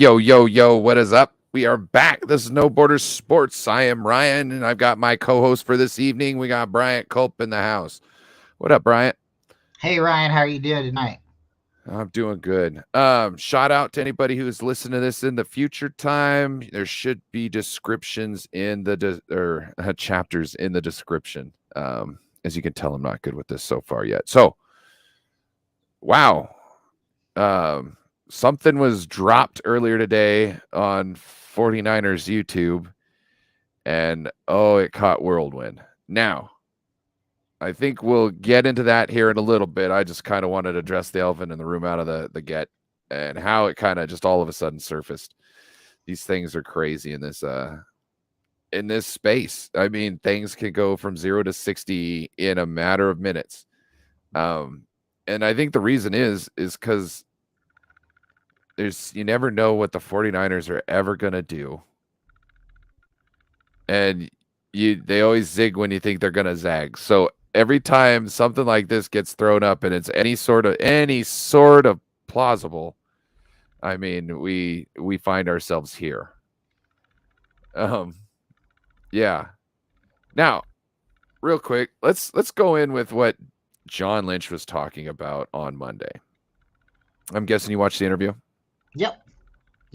Yo, yo, yo, what is up? We are back. This is No Borders Sports. I am Ryan, and I've got my co-host for this evening. We got Bryant Culp in the house. What up, Bryant? Hey Ryan, how are you doing tonight? I'm doing good. Shout out to anybody who's listening to this in the future time. There should be descriptions in the chapters in the description. As you can tell, I'm not good with this so far yet. So, wow. Something was dropped earlier today on 49ers YouTube, and it caught whirlwind. Now, I think we'll get into that here in a little bit. I just kind of wanted to address the elephant in the room out of the get and how it kind of just all of a sudden surfaced. These things are crazy in this space. I mean, things can go from 0 to 60 in a matter of minutes. And I think the reason is because you never know what the 49ers are ever going to do. And they always zig when you think they're going to zag. So every time something like this gets thrown up and it's any sort of plausible, I mean, we find ourselves here. Yeah. Now, real quick, let's go in with what John Lynch was talking about on Monday. I'm guessing you watched the interview? Yep.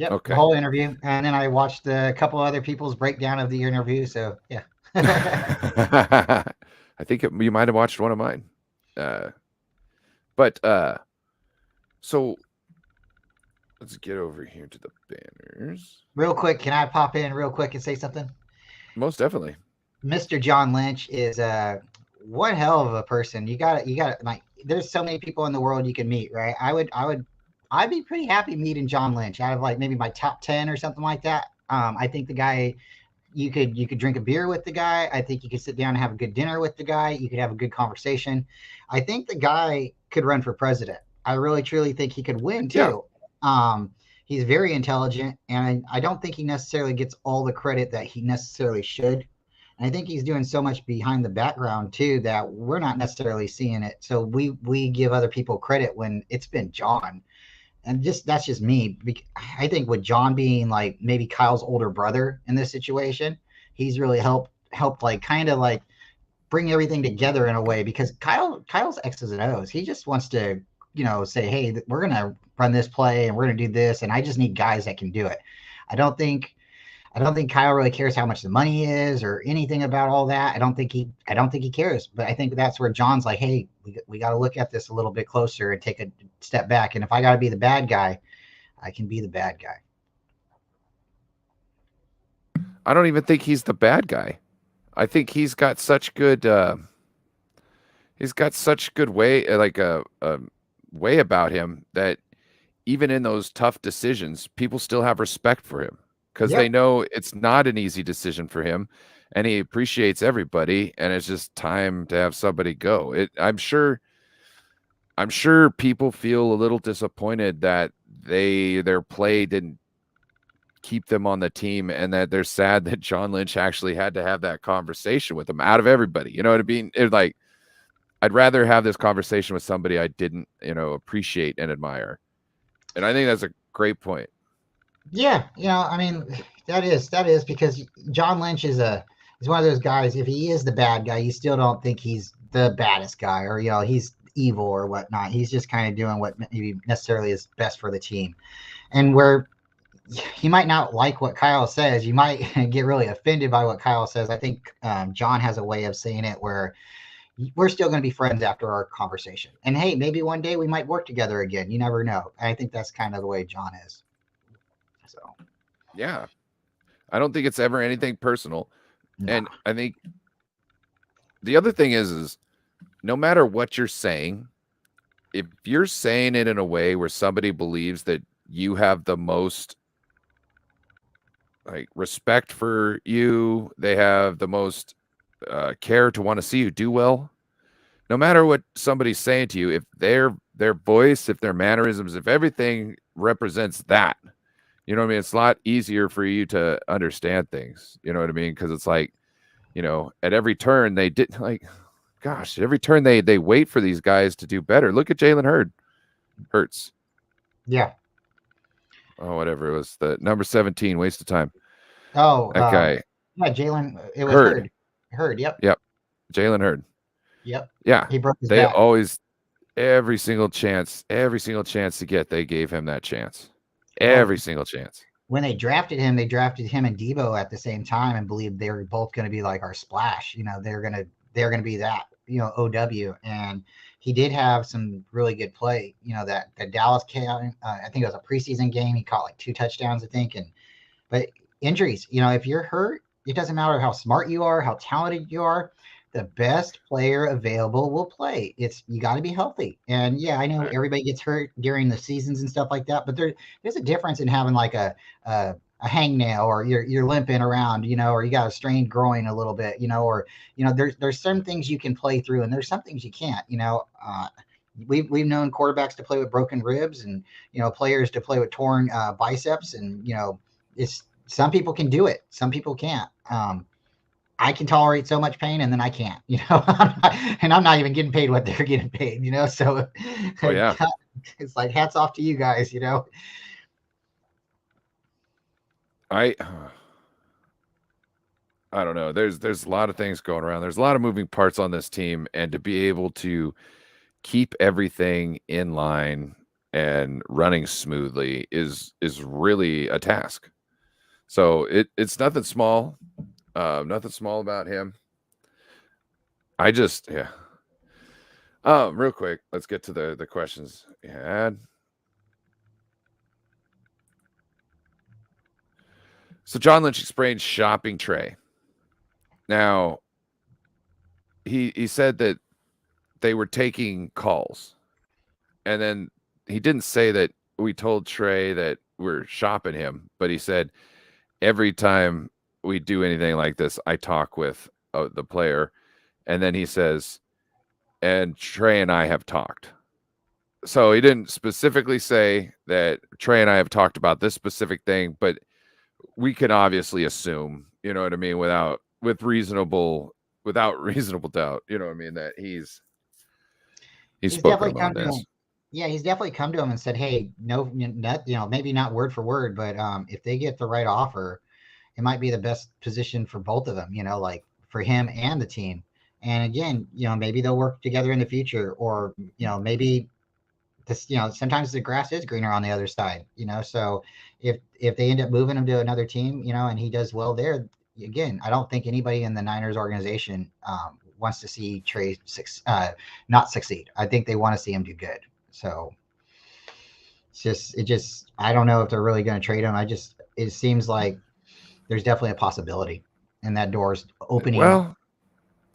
Okay. The whole interview, and then I watched a couple other people's breakdown of the interview. So yeah. I think you might have watched one of mine. So let's get over here to the banners. Real quick, can I pop in real quick and say something? Most definitely. Mr. John Lynch is one hell of a person. You got like. There's so many people in the world you can meet, right? I'd be pretty happy meeting John Lynch out of like maybe my top 10 or something like that. I think the guy, you could drink a beer with the guy. I think you could sit down and have a good dinner with the guy. You could have a good conversation. I think the guy could run for president. I really truly think he could win too. Yeah. He's very intelligent, and I don't think he necessarily gets all the credit that he necessarily should. And I think he's doing so much behind the background too that we're not necessarily seeing it. So we give other people credit when it's been John. And that's just me. I think with John being like maybe Kyle's older brother in this situation, he's really helped like kind of like bring everything together in a way, because Kyle's X's and O's. He just wants to, say, hey, we're gonna run this play and we're gonna do this, and I just need guys that can do it. I don't think Kyle really cares how much the money is or anything about all that. I don't think he cares. But I think that's where John's like, hey, we got to look at this a little bit closer and take a step back. And if I got to be the bad guy, I can be the bad guy. I don't even think he's the bad guy. I think he's got such good way, like a way about him, that even in those tough decisions, people still have respect for him. Because they know it's not an easy decision for him, and he appreciates everybody, and it's just time to have somebody go. I'm sure people feel a little disappointed that their play didn't keep them on the team, and that they're sad that John Lynch actually had to have that conversation with them out of everybody. You know what I mean? Like, I'd rather have this conversation with somebody I didn't, appreciate and admire. And I think that's a great point. Yeah, I mean, that is because John Lynch is one of those guys. If he is the bad guy, you still don't think he's the baddest guy, or he's evil or whatnot. He's just kind of doing what maybe necessarily is best for the team. And where he might not like what Kyle says, you might get really offended by what Kyle says. I think John has a way of saying it where we're still going to be friends after our conversation. And hey, maybe one day we might work together again. You never know. I think that's kind of the way John is. So, yeah, I don't think it's ever anything personal. No. And I think the other thing is no matter what you're saying, if you're saying it in a way where somebody believes that you have the most like respect for you, they have the most care to want to see you do well, no matter what somebody's saying to you, if their voice, if their mannerisms, if everything represents that, you know what I mean? It's a lot easier for you to understand things. You know what I mean? Because it's like, at every turn they did, like, gosh, every turn they wait for these guys to do better. Look at Jalen Hurts. Yeah. whatever it was, the number 17, waste of time. Oh, That guy, yeah, Jalen. It was Hurd. Hurd. Hurd. Yep. Yep, Jalen Hurd. Yep. Yeah, He broke his they back. always every single chance to get, they gave him that chance. Well, Every single chance. when they drafted him and Debo at the same time and believed they were both going to be like our splash. They're going to be that, OW. And he did have some really good play. That Dallas came. I think it was a preseason game. He caught like 2 touchdowns, I think. But injuries, if you're hurt, it doesn't matter how smart you are, how talented you are. The best player available will play. You got to be healthy. And yeah, I know Right. everybody gets hurt during the seasons and stuff like that, but there's a difference in having like a hangnail, or you're limping around, or you got a strained groin a little bit, or there's some things you can play through, and there's some things you can't. We've known quarterbacks to play with broken ribs, and players to play with torn biceps, and it's some people can do it, some people can't. I can tolerate so much pain, and then I can't, and I'm not even getting paid what they're getting paid, so Oh yeah. it's like hats off to you guys. I I don't know. There's a lot of things going around. There's a lot of moving parts on this team, and to be able to keep everything in line and running smoothly is really a task. So it's nothing small. Nothing small about him. I just yeah. Real quick, let's get to the questions we had. So John Lynch explained shopping Trey. Now he said that they were taking calls, and then he didn't say that we told Trey that we're shopping him, but he said every time we do anything like this, I talk with the player, and then he says, and Trey and I have talked. So he didn't specifically say that Trey and I have talked about this specific thing, but we can obviously assume, you know what I mean, without reasonable doubt, you know what I mean, that he's spoken definitely about come to this. him. Yeah, he's definitely come to him and said, "Hey, no, not, maybe not word for word, but if they get the right offer, it might be the best position for both of them. Like for him and the team. And again, maybe they'll work together in the future, or maybe this, sometimes the grass is greener on the other side. So if they end up moving him to another team, and he does well there, again, I don't think anybody in the Niners organization wants to see Trey not succeed. I think they want to see him do good. So I don't know if they're really going to trade him. It seems like there's definitely a possibility, and that door's opening. Well,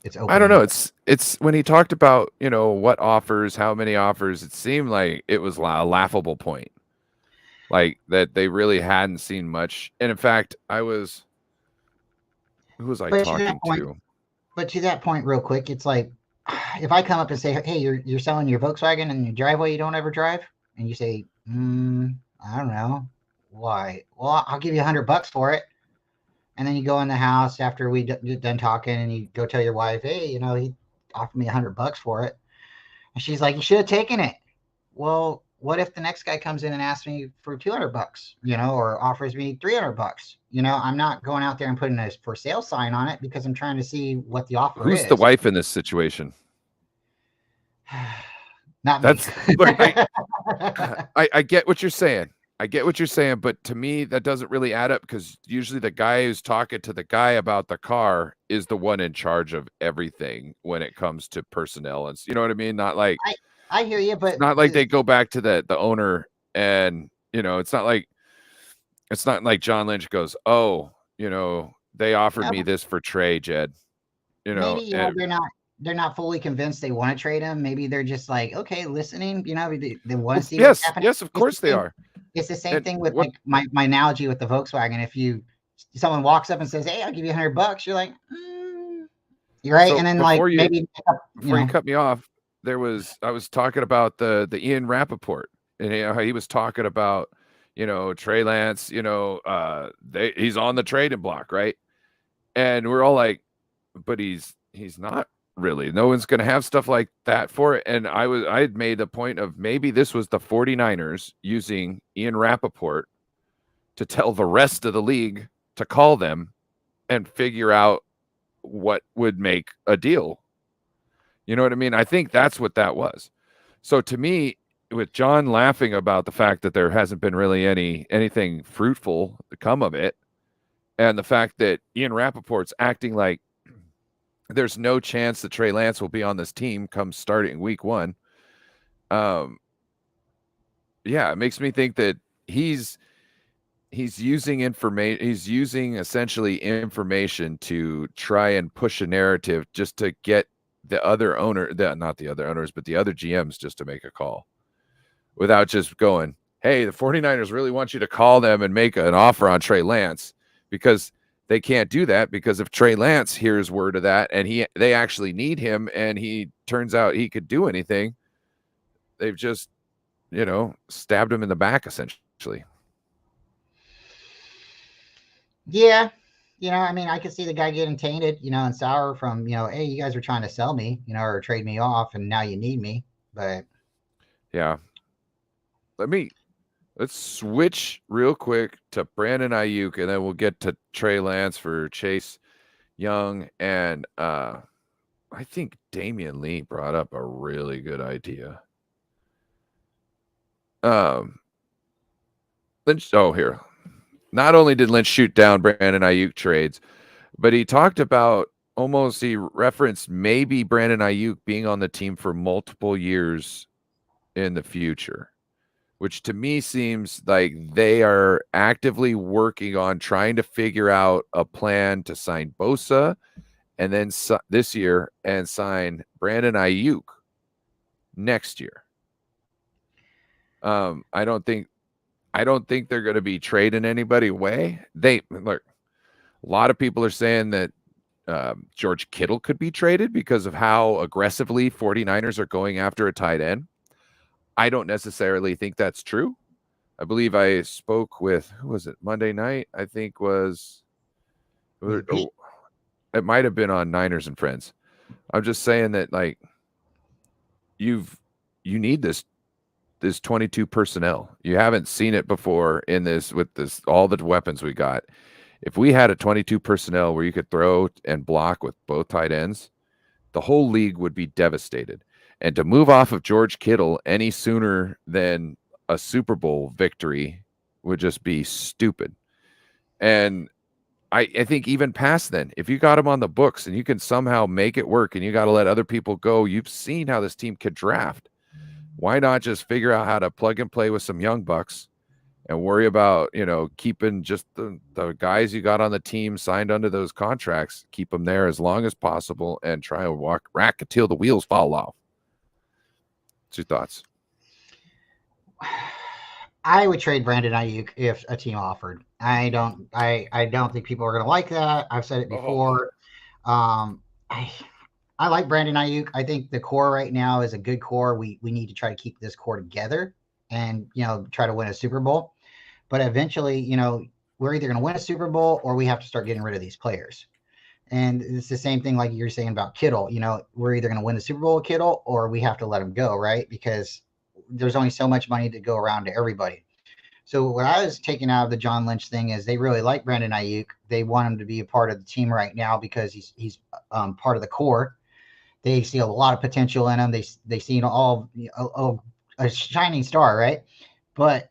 It's I don't know. opening. It's when he talked about, what offers, how many offers, it seemed like it was a laughable point. Like that they really hadn't seen much. And in fact, who was I But to that talking point, to? real quick, it's like if I come up and say, "Hey, you're selling your Volkswagen in your driveway you don't ever drive," and you say, "I don't know, why?" Well, I'll give you $100 for it. And then you go in the house after we done talking, and you go tell your wife, "Hey, he offered me $100 for it," and she's like, "You should have taken it." Well, what if the next guy comes in and asks me for $200, or offers me $300? I'm not going out there and putting a for sale sign on it because I'm trying to see what the offer Who's the is. wife in this situation? Not me. That's look, I get what you're saying. I get what you're saying, but to me, that doesn't really add up, because usually the guy who's talking to the guy about the car is the one in charge of everything when it comes to personnel. And you know what I mean? Not like I hear you, it's but not like they go back to the owner, and it's not like John Lynch goes, "Oh, they offered me this for Trey, Jed." maybe And they're not fully convinced they want to trade him. Maybe they're just like, okay, listening. They want to see what's yes, happening. yes, of course they are. It's the same And thing with what like my analogy with the Volkswagen. If someone walks up and says, "Hey, I'll give you $100," you're like, you're right, so and then like maybe before you cut me off, I was talking about the Ian Rappaport, and how he was talking about, Trey Lance, he's on the trading block, right? And we're all like, but he's not really. No one's going to have stuff like that for it. And I had made the point of maybe this was the 49ers using Ian Rappaport to tell the rest of the league to call them and figure out what would make a deal. You know what I mean? I think that's what that was. So to me, with John laughing about the fact that there hasn't been really anything fruitful to come of it, and the fact that Ian Rappaport's acting like there's no chance that Trey Lance will be on this team come starting week 1. Yeah, it makes me think that he's using information. He's using essentially information to try and push a narrative just to get the other owner, not the other owners, but the other GMs just to make a call without just going, hey, the 49ers really want you to call them and make an offer on Trey Lance, because they can't do that, because if Trey Lance hears word of that and they actually need him and he turns out he could do anything, they've just, stabbed him in the back essentially. Yeah. I mean, I could see the guy getting tainted, and sour from, hey, you guys were trying to sell me, or trade me off, and now you need me. But yeah, let's switch real quick to Brandon Ayuk, and then we'll get to Trey Lance for Chase Young. And I think Damian Lee brought up a really good idea. Lynch, here. Not only did Lynch shoot down Brandon Ayuk trades, but he talked about he referenced maybe Brandon Ayuk being on the team for multiple years in the future, which to me seems like they are actively working on trying to figure out a plan to sign Bosa and then this year and sign Brandon Ayuk next year. I don't think they're going to be trading anybody away. Look, a lot of people are saying that George Kittle could be traded because of how aggressively 49ers are going after a tight end. I don't necessarily think that's true. I believe I spoke with, who was it, Monday night? I think it might have been on Niners and Friends. I'm just saying that, like, you need this 22 personnel. You haven't seen it before in this, with this, all the weapons we got. If we had a 22 personnel where you could throw and block with both tight ends, the whole league would be devastated. And to move off of George Kittle any sooner than a Super Bowl victory would just be stupid. And I think even past then, if you got him on the books and you can somehow make it work and you got to let other people go, you've seen how this team could draft. Why not just figure out how to plug and play with some young bucks and worry about, keeping just the guys you got on the team signed under those contracts, keep them there as long as possible and try and rack until the wheels fall off. What's your thoughts? I would trade Brandon Ayuk if a team offered. I don't think people are going to like that. I've said it before. I like Brandon Ayuk. I think the core right now is a good core. We need to try to keep this core together and, try to win a Super Bowl. But eventually, we're either going to win a Super Bowl or we have to start getting rid of these players. And it's the same thing like you're saying about Kittle. We're either going to win the Super Bowl with Kittle or we have to let him go, right? Because there's only so much money to go around to everybody. So what I was taking out of the John Lynch thing is they really like Brandon Ayuk. They want him to be a part of the team right now because he's part of the core. They see a lot of potential in him. They see a shining star, right? But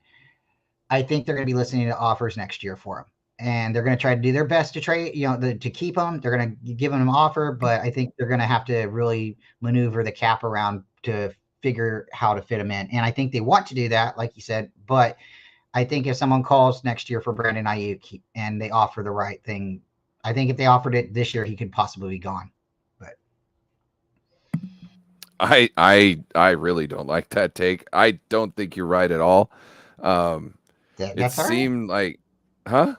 I think they're going to be listening to offers next year for him, and they're going to try to do their best to trade, to keep him. They're going to give him an offer, but I think they're going to have to really maneuver the cap around to figure how to fit him in. And I think they want to do that, like you said, but I think if someone calls next year for Brandon Ayuk and they offer the right thing, I think if they offered it this year, he could possibly be gone. But I really don't like that take. I don't think you're right at all. It seemed like, huh?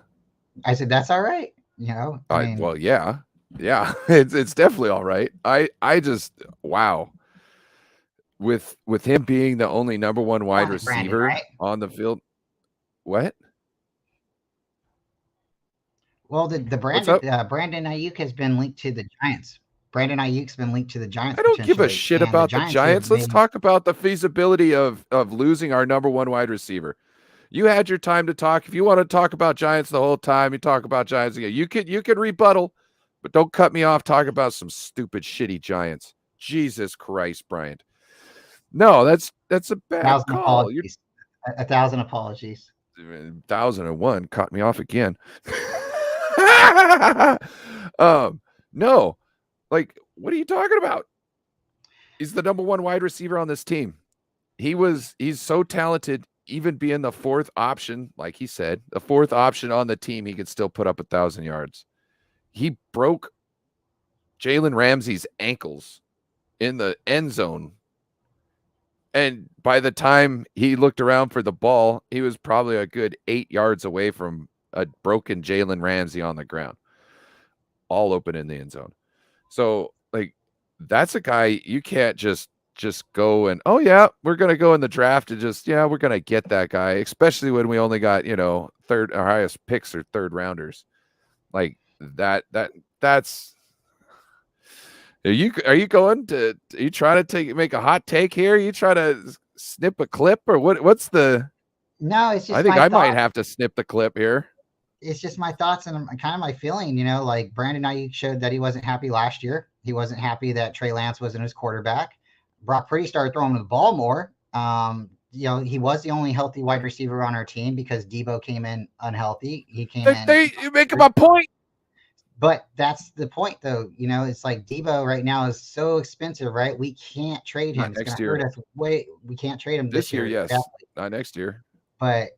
I said that's all right. Well, yeah, it's definitely all right. I just, wow. With him being the only number one wide receiver Brandon, right? on the field. What? Well, the Brandon Ayuk has been linked to the Giants. Brandon Ayuk's been linked to the Giants. I don't give a shit about the Giants. Let's talk about the feasibility of losing our number one wide receiver. You had your time to talk. If you want to talk about Giants the whole time, you talk about Giants again. You can rebuttal, but don't cut me off talking about some stupid shitty Giants. Jesus Christ, Bryant. No, that's a bad Thousand call. You're apologies. A thousand apologies. 1001 caught me off again. No, like what are you talking about? He's the number one wide receiver on this team. He's so talented, even being the fourth option, like he said, the fourth option on the team, he could still put up 1,000 yards. He broke Jalen Ramsey's ankles in the end zone. And by the time he looked around for the ball, he was probably a good 8 yards away from a broken Jalen Ramsey on the ground, all open in the end zone. So, like, that's a guy you can't just go and, oh yeah, we're gonna go in the draft and just, yeah, we're gonna get that guy, especially when we only got, third or highest picks or third rounders. Like that's are you going to, are you trying to make a hot take here? Are you trying to snip a clip or what's the No, it's just I think my I thought. might have to snip the clip here. It's just my thoughts and kind of my feeling, like Brandon Ayuk showed that he wasn't happy last year. He wasn't happy that Trey Lance wasn't his quarterback. Brock Purdy started throwing the ball more. He was the only healthy wide receiver on our team because Debo came in unhealthy. He came in. You make my point. But that's the point, though. It's like Debo right now is so expensive, right? We can't trade him. Not It's going next to year. hurt us. We can't trade him This year, yes. Exactly. Not next year. But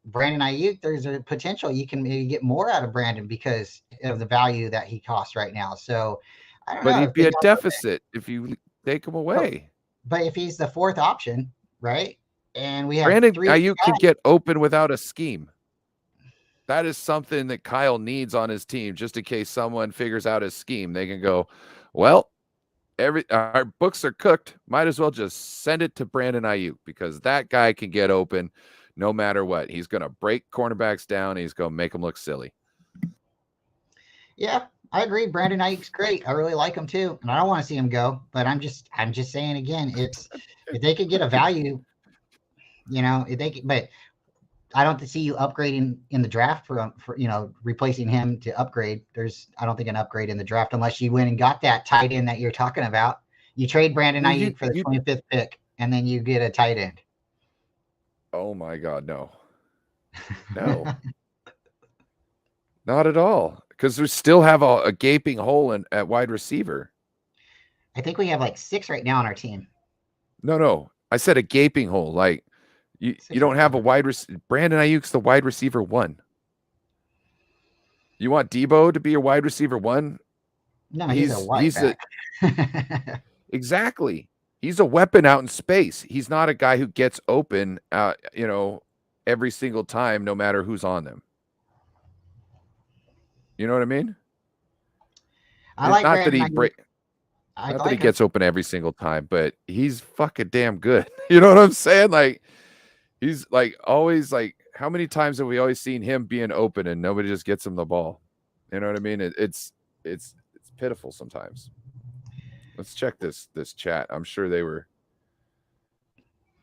Brandon Ayuk, there's a potential you can maybe get more out of Brandon because of the value that he costs right now. So I don't know. But he'd be a deficit if you take him away. But if he's the fourth option, right? And we have Brandon three Ayuk guys, can get open without a scheme. That is something that Kyle needs on his team, just in case someone figures out his scheme. They can go, well, our books are cooked. Might as well just send it to Brandon Ayuk because that guy can get open no matter what. He's going to break cornerbacks down. He's going to make them look silly. Yeah, I agree. Brandon Ayuk's great. I really like him too, and I don't want to see him go. But I'm just saying again, it's if they could get a value, if they could, but I don't see you upgrading in the draft for replacing him to upgrade. I don't think an upgrade in the draft unless you went and got that tight end that you're talking about. You trade Brandon Ayuk for the 25th pick, and then you get a tight end. Oh my God, no. Not at all. Because we still have a gaping hole at wide receiver. I think we have like 6 right now on our team. No. I said a gaping hole. Like you don't have a wide receiver. Brandon Ayuk's the wide receiver 1. You want Debo to be your wide receiver 1? No, he's a wide back. Exactly. He's a weapon out in space. He's not a guy who gets open, every single time, no matter who's on them. You know what I mean? I like not Brandon that he gets open every single time, but he's fucking damn good. You know what I'm saying? Like he's like always like, how many times have we always seen him being open and nobody just gets him the ball? You know what I mean? It's pitiful sometimes. Let's check this chat. I'm sure they were.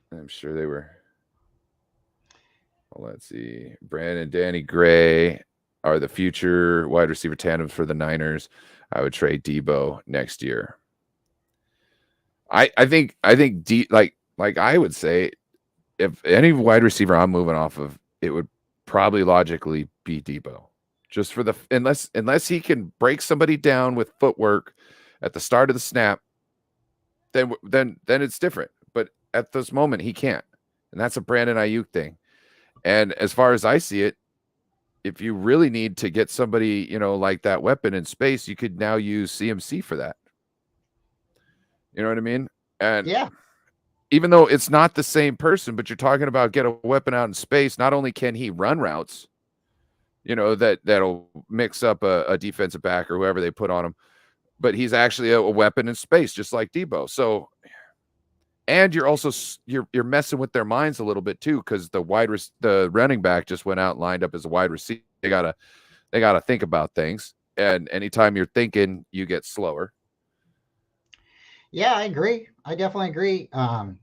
Well, let's see. Brandon and Danny Gray are the future wide receiver tandems for the Niners. I would trade Debo next year. I think like I would say, if any wide receiver I'm moving off of, it would probably logically be Debo. Just for unless he can break somebody down with footwork at the start of the snap, then it's different. But at this moment, he can't, and that's a Brandon Ayuk thing. And as far as I see it, if you really need to get somebody, like that weapon in space, you could now use CMC for that. You know what I mean? And yeah, even though it's not the same person, but you're talking about get a weapon out in space. Not only can he run routes, that'll mix up a defensive back or whoever they put on him, but he's actually a weapon in space, just like Debo. So, and you're also you're messing with their minds a little bit too, because the running back just went out and lined up as a wide receiver. They gotta think about things, and anytime you're thinking, you get slower. Yeah, I agree. I definitely agree. Brandon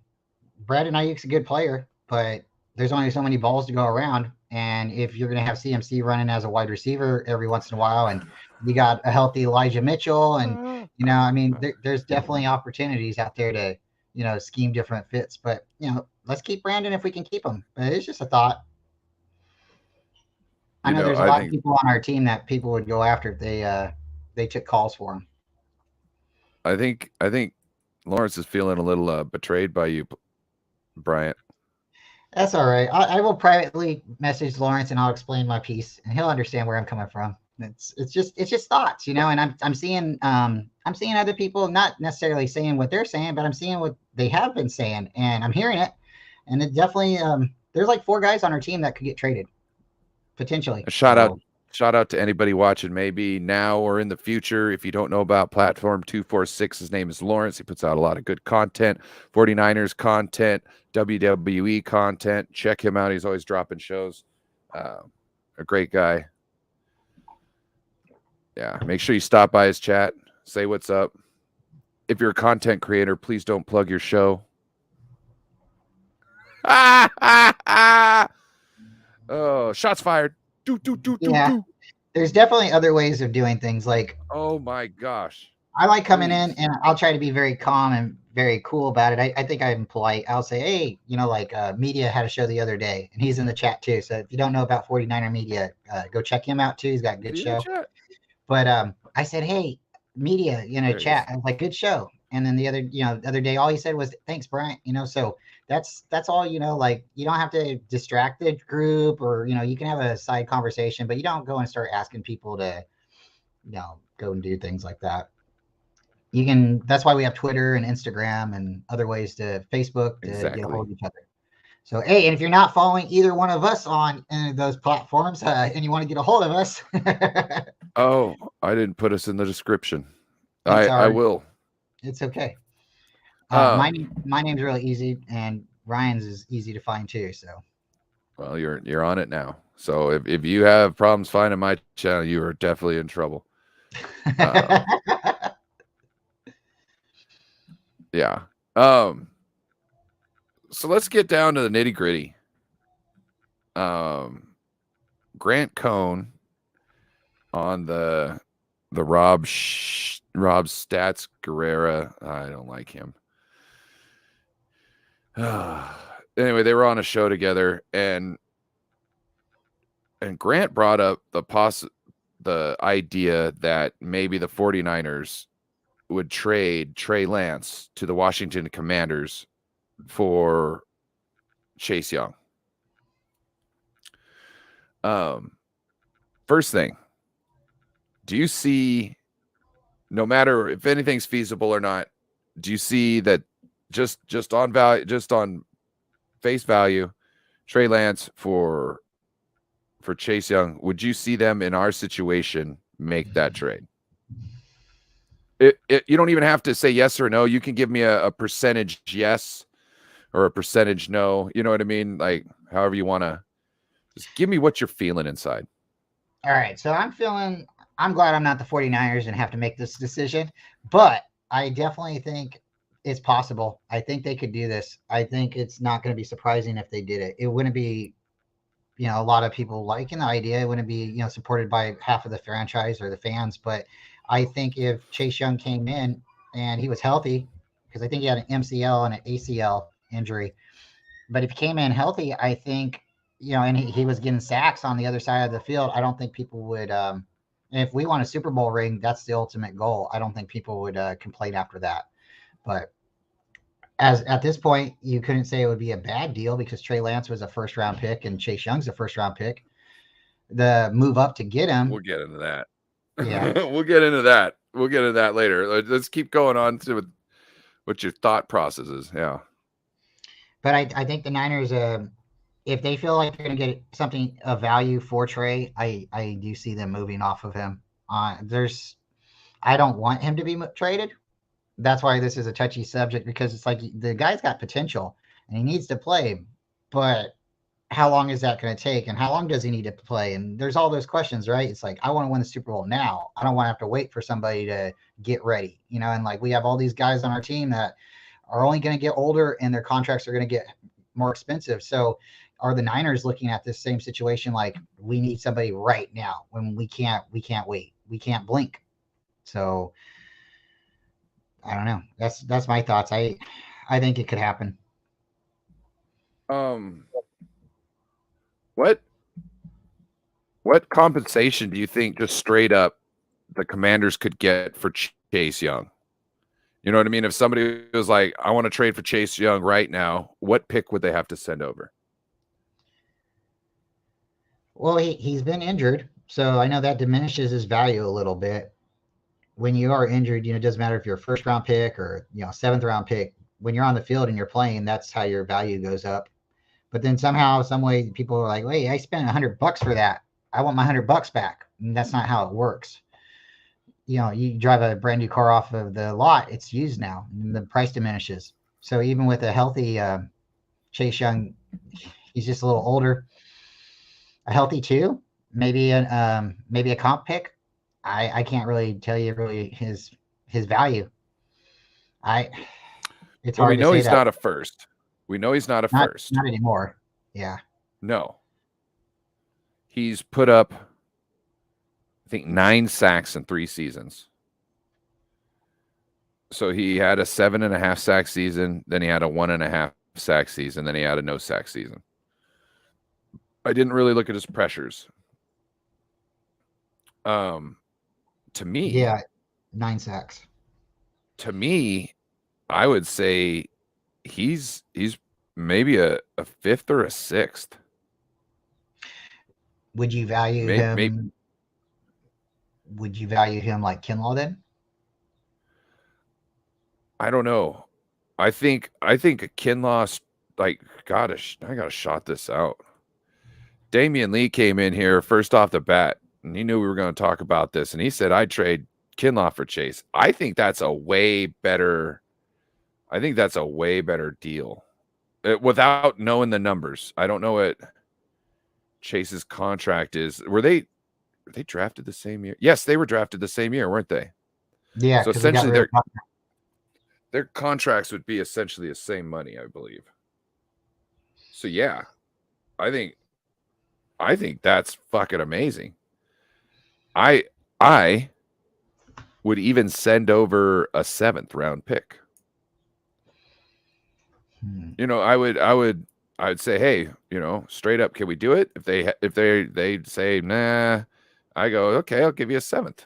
Ayuk's a good player, but there's only so many balls to go around. And if you're going to have CMC running as a wide receiver every once in a while, and you got a healthy Elijah Mitchell, and I mean, there's definitely opportunities out there to, scheme different fits. But let's keep Brandon if we can keep him. But it's just a thought. I know there's a I lot of think people on our team that people would go after if they took calls for him. I think Lawrence is feeling a little betrayed by you, Bryant. That's all right. I will privately message Lawrence and I'll explain my piece, and he'll understand where I'm coming from. It's just thoughts, and I'm seeing other people not necessarily saying what they're saying, but I'm seeing what they have been saying, and I'm hearing it, and it definitely there's like 4 guys on our team that could get traded potentially. A So shout out to anybody watching, maybe now or in the future. If you don't know about Platform 246, his name is Lawrence. He puts out a lot of good content, 49ers content, WWE content. Check him out. He's always dropping shows. A great guy. Yeah, make sure you stop by his chat, say what's up. If you're a content creator, please don't plug your show. Oh, shots fired. yeah, there's definitely other ways of doing things. Like, Oh my gosh. I like coming in Please. and I'll try to be very calm and very cool about it. I think I'm polite. I'll say, hey, like Media had a show the other day and he's in the chat too. So if you don't know about 49er Media, go check him out too. He's got a Is good he in the show. chat? But I said, hey, Media, There he chat. is. I was like, good show. And then the other day, all he said was, thanks, Bryant. So that's all, like you don't have to distract the group or, you can have a side conversation, but you don't go and start asking people to, go and do things like that. That's why we have Twitter and Instagram and other ways to Facebook to get a Exactly. hold of each other. So, hey, and if you're not following either one of us on any of those platforms and you want to get a hold of us, Oh, I didn't put us in the description. it's I our, will. it's okay. My Um, name, my name's really easy, and Ryan's is easy to find too. So, well, you're on it now. So if you have problems finding my channel, you are definitely in trouble. Um, yeah. Um, so let's get down to the nitty gritty. Um, Grant Cohn on the Rob Stats Guerrera. I don't like him. Anyway, they were on a show together, and Grant brought up the idea that maybe the 49ers would trade Trey Lance to the Washington Commanders for Chase Young. First thing, do you see, no matter if anything's feasible or not, do you see that just on face value, Trey Lance for Chase Young, would you see them in our situation make that trade? You don't even have to say yes or no. You can give me a percentage yes or a percentage no. You know what I mean? Like however you want to. Just give me what you're feeling inside. all right. So I'm glad I'm not the 49ers and have to make this decision, but I definitely think it's possible. I think they could do this. I think it's not going to be surprising if they did it. It wouldn't be, a lot of people liking the idea. It wouldn't be, supported by half of the franchise or the fans. But I think if Chase Young came in and he was healthy, because I think he had an MCL and an ACL injury, but if he came in healthy, I think, and he was getting sacks on the other side of the field, I don't think people would. If we want a Super Bowl ring, that's the ultimate goal. I don't think people would complain after that. But as at this point, you couldn't say it would be a bad deal because Trey Lance was a first round pick and Chase Young's a first round pick. The move up to get him, We'll get into that. yeah. We'll get into that. We'll get into that later. Let's keep going on to what your thought process is. Yeah. But I think the Niners, if they feel like they're going to get something of value for Trey, I do see them moving off of him. I don't want him to be traded. That's why this is a touchy subject because it's like the guy's got potential and he needs to play, but how long is that going to take and how long does he need to play? And there's all those questions, right? It's like, I want to win the Super Bowl now. I don't want to have to wait for somebody to get ready, and like we have all these guys on our team that are only going to get older and their contracts are going to get more expensive. So are the Niners looking at this same situation like we need somebody right now when we can't wait. We can't blink. So I don't know. That's my thoughts. I think it could happen. Um, what what compensation do you think just straight up the Commanders could get for Chase Young? You know what I mean? If somebody was like, I want to trade for Chase Young right now, what pick would they have to send over? Well, he's been injured, so I know that diminishes his value a little bit. When you are injured, it doesn't matter if you're a first round pick or seventh round pick. When you're on the field and you're playing, that's how your value goes up. But then somehow, some way, people are like, "Wait, I spent $100 for that. I want my $100 back." And that's not how it works. You drive a brand new car off of the lot, it's used now, and the price diminishes. So even with a healthy Chase Young, he's just a little older. A healthy two, maybe a comp pick. I can't really tell you really his value. I It's Well, we hard to know say he's that. not a first. We know he's not a Not first. not anymore. Yeah. No. He's put up, I think, 9 sacks in 3 seasons. So he had a 7.5 sack season, then he had a 1.5 sack season, then he had a no sack season. I didn't really look at his pressures. To me, Yeah, 9 sacks. I would say he's maybe a fifth or a sixth. Would you value Maybe him? Would you value him like Kinlaw then? I don't know. I think Kinloss, like, I gotta shot this out. Damian Lee came in here first off the bat, and he knew we were going to talk about this, and he said I'd trade Kinlaw for Chase. I think that's a way better. I think that's a way better deal. Without knowing the numbers, I don't know what Chase's contract is. Were they drafted the same year? Yes, they were drafted the same year, weren't they? Yeah, So because we got essentially, rid of. their contracts would be essentially the same money, I believe. So yeah, I think that's fucking amazing. I would even send over a 7th round pick. I would say, hey, straight up, can we do it? If they say nah, I go, okay, I'll give you a 7th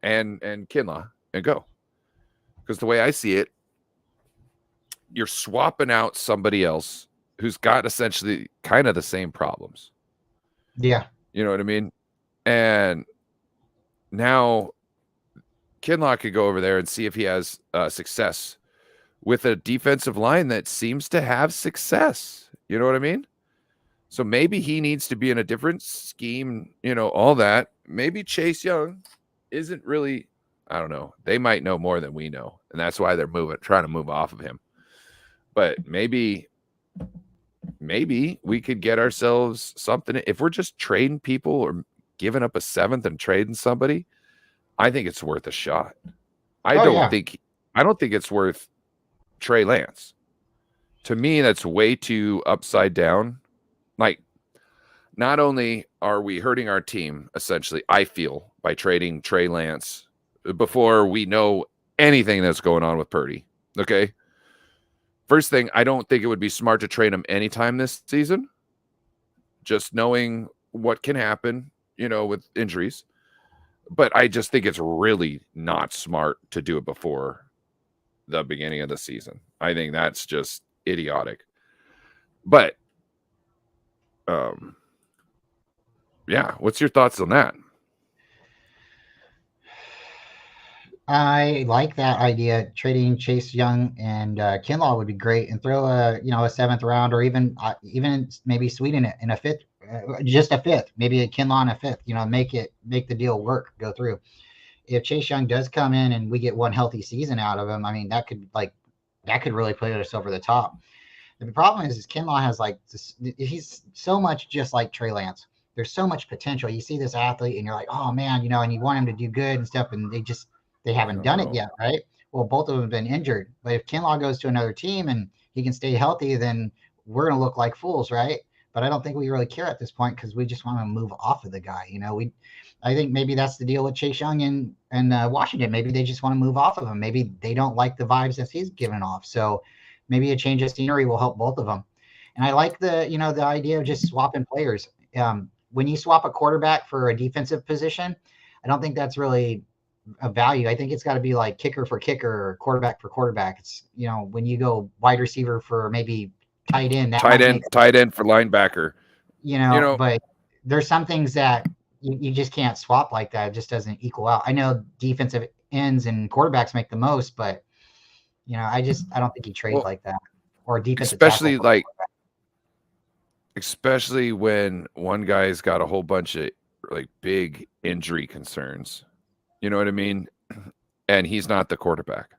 and Kinlaw and go. Because the way I see it, you're swapping out somebody else who's got essentially kind of the same problems. Yeah. You know what I mean? And now Kinlaw could go over there and see if he has success with a defensive line that seems to have success. You know what I mean? So maybe he needs to be in a different scheme, all that. Maybe Chase Young isn't really, I don't know. They might know more than we know. And that's why they're trying to move off of him. But maybe we could get ourselves something. If we're just trading people or giving up a 7th and trading somebody, I think it's worth a shot. I Oh don't yeah. think it's worth Trey Lance. To me, that's way too upside down. Like, not only are we hurting our team, essentially, I feel, by trading Trey Lance before we know anything that's going on with Purdy. Okay. First thing, I don't think it would be smart to trade him anytime this season. Just knowing what can happen, with injuries. But I just think it's really not smart to do it before the beginning of the season. I think that's just idiotic. But yeah, what's your thoughts on that? I like that idea. Trading Chase Young and Kinlaw would be great, and throw a 7th round, or even maybe sweeten it in a fifth, just a fifth, maybe a Kinlaw and a fifth. Make the deal work, go through. If Chase Young does come in and we get one healthy season out of him, I mean that could really put us over the top. The problem is Kinlaw has he's so much just like Trey Lance. There's so much potential. You see this athlete and you're like, oh man, and you want him to do good and stuff, and they I haven't don't done it know. yet, right? Well, both of them have been injured. But if Kinlaw goes to another team and he can stay healthy, then we're going to look like fools, right? But I don't think we really care at this point because we just want to move off of the guy. I think maybe that's the deal with Chase Young and Washington. Maybe they just want to move off of him. Maybe they don't like the vibes that he's giving off. So maybe a change of scenery will help both of them. And I like the idea of just swapping players. When you swap a quarterback for a defensive position, I don't think that's really a value. I think it's got to be like kicker for kicker or quarterback for quarterback. It's, when you go wide receiver for maybe tight end, that might make, tight end for linebacker. but there's some things that you just can't swap like that. It just doesn't equal out. I know defensive ends and quarterbacks make the most, but I don't think you trade like that, or defensive especially tackle. Especially when one guy's got a whole bunch of like big injury concerns. You know what I mean? And he's not the quarterback.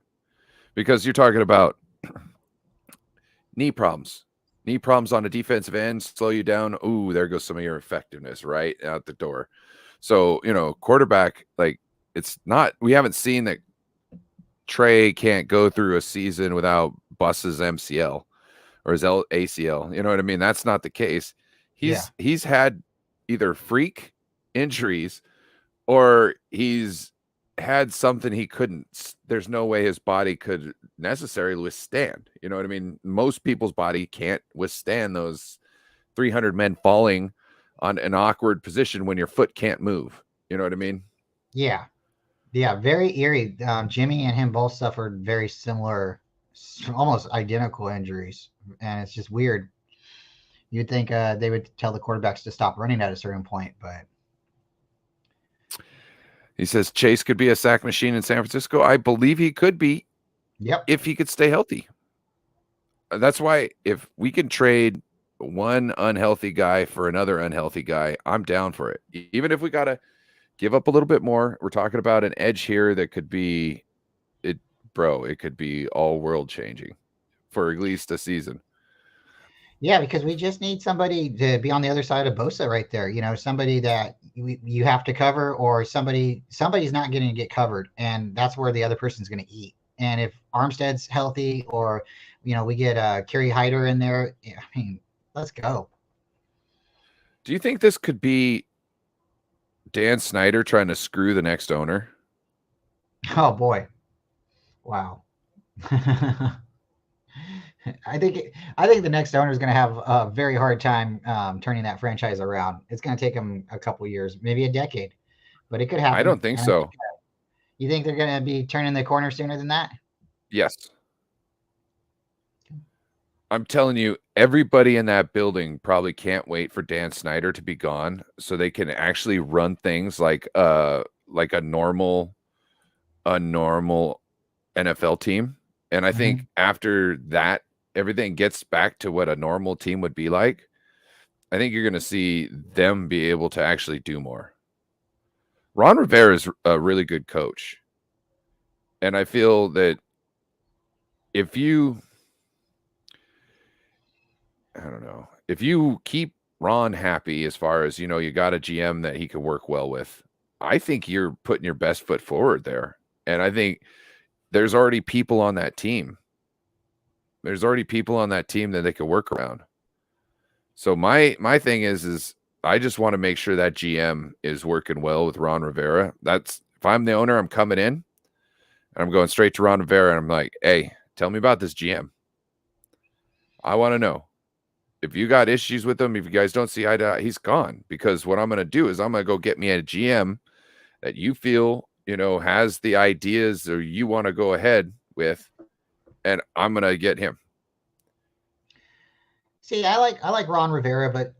Because you're talking about knee problems. Knee problems on a defensive end slow you down. Ooh, there goes some of your effectiveness right out the door. So, quarterback, it's not, we haven't seen that Trey can't go through a season without bust his MCL or his ACL. You know what I mean? That's not the case. He's had either freak injuries or he's had something he couldn't. There's no way his body could necessarily withstand. You know what I mean? Most people's body can't withstand those 300 men falling on an awkward position when your foot can't move. You know what I mean? Yeah. Very eerie. Jimmy and him both suffered very similar, almost identical injuries, and it's just weird. You'd think they would tell the quarterbacks to stop running at a certain point, but he says Chase could be a sack machine in San Francisco. I believe he could be. Yep. If he could stay healthy. That's why if we can trade one unhealthy guy for another unhealthy guy, I'm down for it. Even if we got to give up a little bit more, we're talking about an edge here that could be it could be all world changing for at least a season. Yeah, because we just need somebody to be on the other side of Bosa right there. Somebody that you have to cover, or somebody's not going to get covered, and that's where the other person's going to eat. And if Armstead's healthy, or we get Kerry Hyder in there, I mean, let's go. Do you think this could be Dan Snyder trying to screw the next owner? Oh boy, wow. I think the next owner is going to have a very hard time turning that franchise around. It's going to take them a couple years, maybe a decade, but it could happen. I don't think so. You think they're going to be turning the corner sooner than that? Yes. I'm telling you, everybody in that building probably can't wait for Dan Snyder to be gone so they can actually run things like a normal NFL team. And I think after that, everything gets back to what a normal team would be like. I think you're going to see them be able to actually do more. Ron Rivera is a really good coach. And I feel that if you keep Ron happy as far as, you got a GM that he can work well with, I think you're putting your best foot forward there. And I think there's already people on that team. That they could work around. So my thing is I just want to make sure that GM is working well with Ron Rivera. That's, if I'm the owner, I'm coming in and I'm going straight to Ron Rivera and I'm like, hey, tell me about this GM. I want to know. If you got issues with him, if you guys don't see eye to eye, he's gone. Because what I'm going to do is I'm going to go get me a GM that you feel, has the ideas or you want to go ahead with, and I'm going to get him. See, I like Ron Rivera, but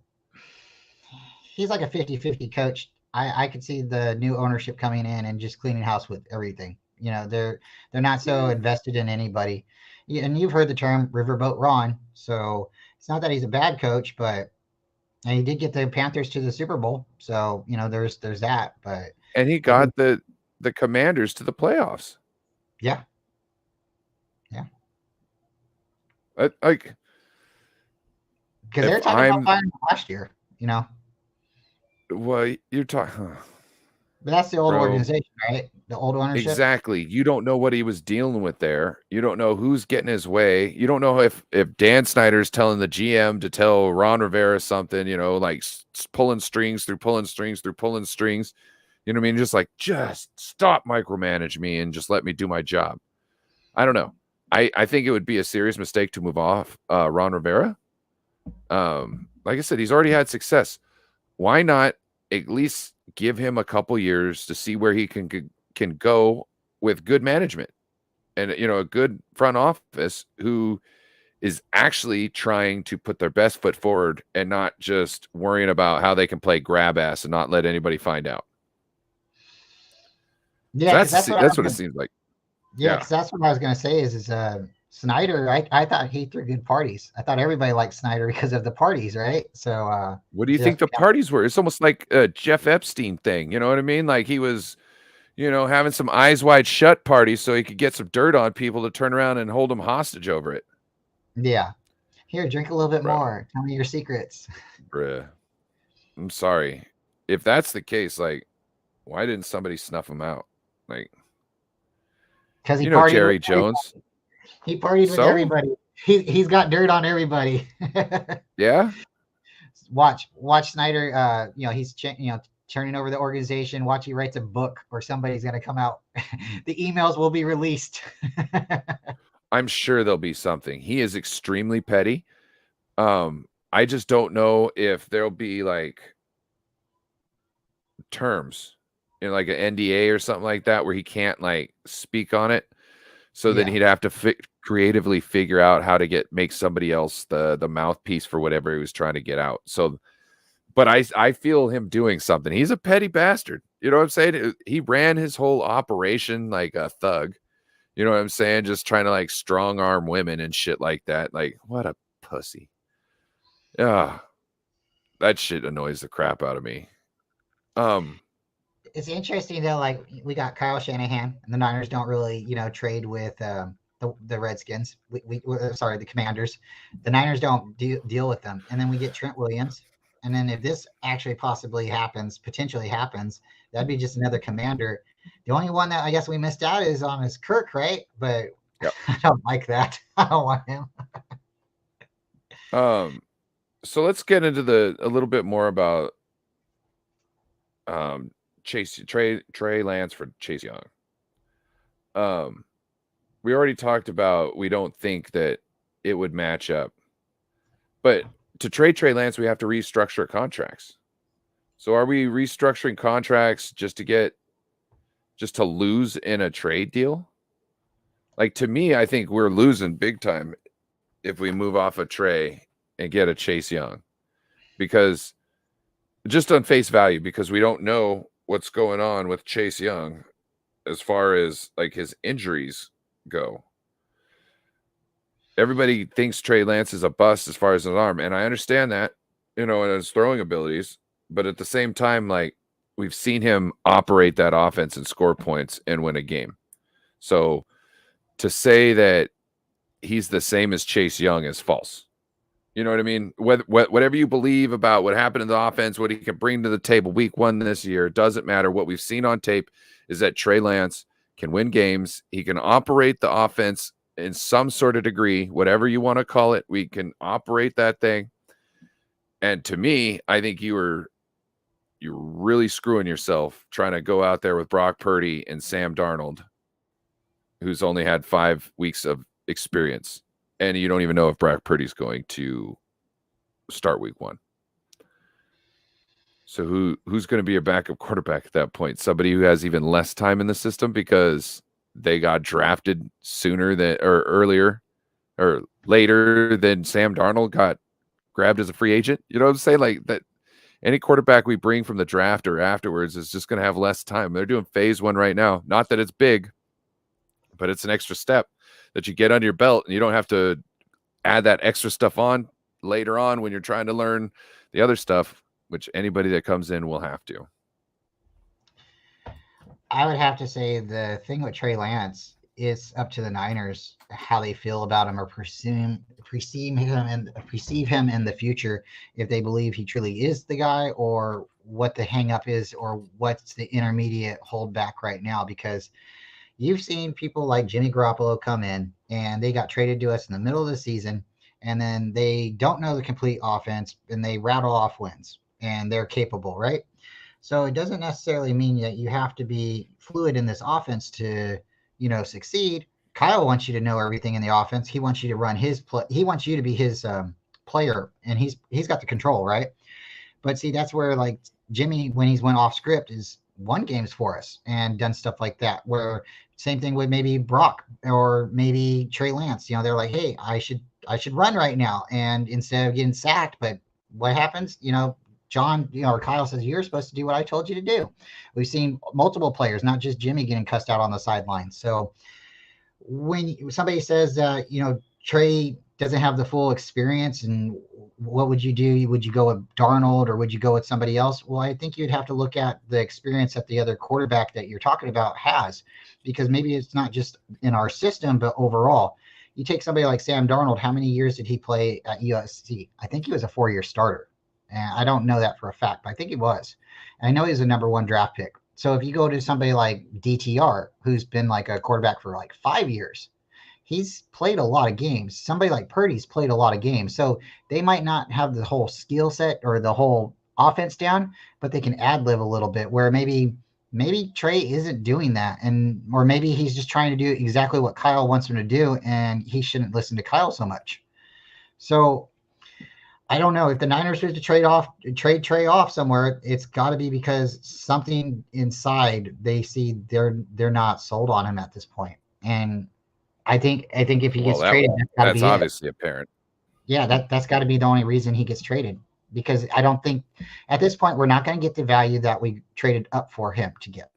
he's like a 50-50 coach. I could see the new ownership coming in and just cleaning house with everything. They're not so invested in anybody. And you've heard the term riverboat Ron. So it's not that he's a bad coach, but and he did get the Panthers to the Super Bowl. So, there's that. But and he got the Commanders to the playoffs. Yeah. Like, because they're talking about firing him last year, Well, you're talking. But that's the old organization, right? the old ownership. Exactly. You don't know what he was dealing with there. You don't know who's getting his way. You don't know if Dan Snyder's telling the GM to tell Ron Rivera something, like pulling strings through pulling strings through pulling strings. You know what I mean? Just like, just stop micromanage me and just let me do my job. I don't know. I think it would be a serious mistake to move off Ron Rivera. Like I said, he's already had success. Why not at least give him a couple years to see where he can go with good management and a good front office who is actually trying to put their best foot forward and not just worrying about how they can play grab ass and not let anybody find out. Yeah, because that's what it seems like. Yeah, because that's what I was gonna say is Snyder. I thought he threw good parties. I thought everybody liked Snyder because of the parties, right? So what do you think the parties were? It's almost like a Jeff Epstein thing. You know what I mean? Like he was, having some eyes wide shut parties so he could get some dirt on people to turn around and hold them hostage over it. Yeah. Here, drink a little bit Bruh. more. Tell me your secrets. Bruh. I'm sorry. If that's the case, like, why didn't somebody snuff him out? Like, because he partied Jerry with Jones. He partied with everybody. He's got dirt on everybody. Yeah. Watch Snyder. He's turning over the organization. Watch, he writes a book, or somebody's gonna come out. The emails will be released. I'm sure there'll be something. He is extremely petty. I just don't know if there'll be like terms in like an NDA or something like that where he can't like speak on it. So then he'd have to creatively figure out how to make somebody else the mouthpiece for whatever he was trying to get out. So, but I feel him doing something. He's a petty bastard. You know what I'm saying? He ran his whole operation like a thug. You know what I'm saying? Just trying to like strong arm women and shit like that. Like, what a pussy. Yeah. That shit annoys the crap out of me. It's interesting though, like we got Kyle Shanahan, and the Niners don't really, trade with the Redskins. Sorry, the Commanders. The Niners don't deal with them, and then we get Trent Williams. And then if this actually potentially happens, that'd be just another Commander. The only one that I guess we missed out is Kirk, right? But yep. I don't like that. I don't want him. So let's get into a little bit more about Trey Lance for Chase Young. We already talked about we don't think that it would match up, but to trade Trey Lance, we have to restructure contracts. So are we restructuring contracts just to lose in a trade deal? Like, to me, I think we're losing big time if we move off a Trey and get a Chase Young, because just on face value, because we don't know what's going on with Chase Young as far as like his injuries go. Everybody thinks Trey Lance is a bust as far as his arm, and I understand that, and his throwing abilities, but at the same time, like, we've seen him operate that offense and score points and win a game. So to say that he's the same as Chase Young is false. You know what I mean? Whatever you believe about what happened in the offense, what he can bring to the table week 1 this year, doesn't matter. What we've seen on tape is that Trey Lance can win games. He can operate the offense in some sort of degree, whatever you want to call it. We can operate that thing. And to me, I think you're really screwing yourself trying to go out there with Brock Purdy and Sam Darnold, who's only had 5 weeks of experience. And you don't even know if Brock Purdy's going to start week 1. So who's going to be a backup quarterback at that point? Somebody who has even less time in the system because they got drafted earlier or later than Sam Darnold got grabbed as a free agent. You know what I'm saying? Like that. Any quarterback we bring from the draft or afterwards is just going to have less time. They're doing phase 1 right now. Not that it's big, but it's an extra step that you get under your belt, and you don't have to add that extra stuff on later on when you're trying to learn the other stuff, which anybody that comes in will have to. I would have to say the thing with Trey Lance is up to the Niners how they feel about him or perceive him in the future, if they believe he truly is the guy, or what the hang up is or what's the intermediate holdback right now, because you've seen people like Jimmy Garoppolo come in and they got traded to us in the middle of the season, and then they don't know the complete offense and they rattle off wins and they're capable, right? So it doesn't necessarily mean that you have to be fluid in this offense to, succeed. Kyle wants you to know everything in the offense. He wants you to run his play. He wants you to be his player, and he's got the control, right? But see, that's where like Jimmy, when he's went off script, is won games for us and done stuff like that. Where same thing with maybe Brock or maybe Trey Lance. They're like, hey, I should run right now, and instead of getting sacked, but what happens? John, or Kyle says you're supposed to do what I told you to do. We've seen multiple players, not just Jimmy, getting cussed out on the sidelines. So when somebody says that, Trey doesn't have the full experience, and what would you do? Would you go with Darnold or would you go with somebody else? Well, I think you'd have to look at the experience that the other quarterback that you're talking about has, because maybe it's not just in our system, but overall. You take somebody like Sam Darnold, how many years did he play at USC? I think he was a 4-year starter. And I don't know that for a fact, but I think he was. And I know he was a number 1 draft pick. So if you go to somebody like DTR, who's been like a quarterback for like 5 years, he's played a lot of games. Somebody like Purdy's played a lot of games. So they might not have the whole skill set or the whole offense down, but they can ad lib a little bit, where maybe Trey isn't doing that, or maybe he's just trying to do exactly what Kyle wants him to do, and he shouldn't listen to Kyle so much. So I don't know if the Niners were to trade Trey off somewhere. It's got to be because something inside they see they're not sold on him at this point. And I think if he gets traded, that's got to That's be it. obviously apparent. Yeah, that's got to be the only reason he gets traded, because I don't think at this point we're not going to get the value that we traded up for him to get.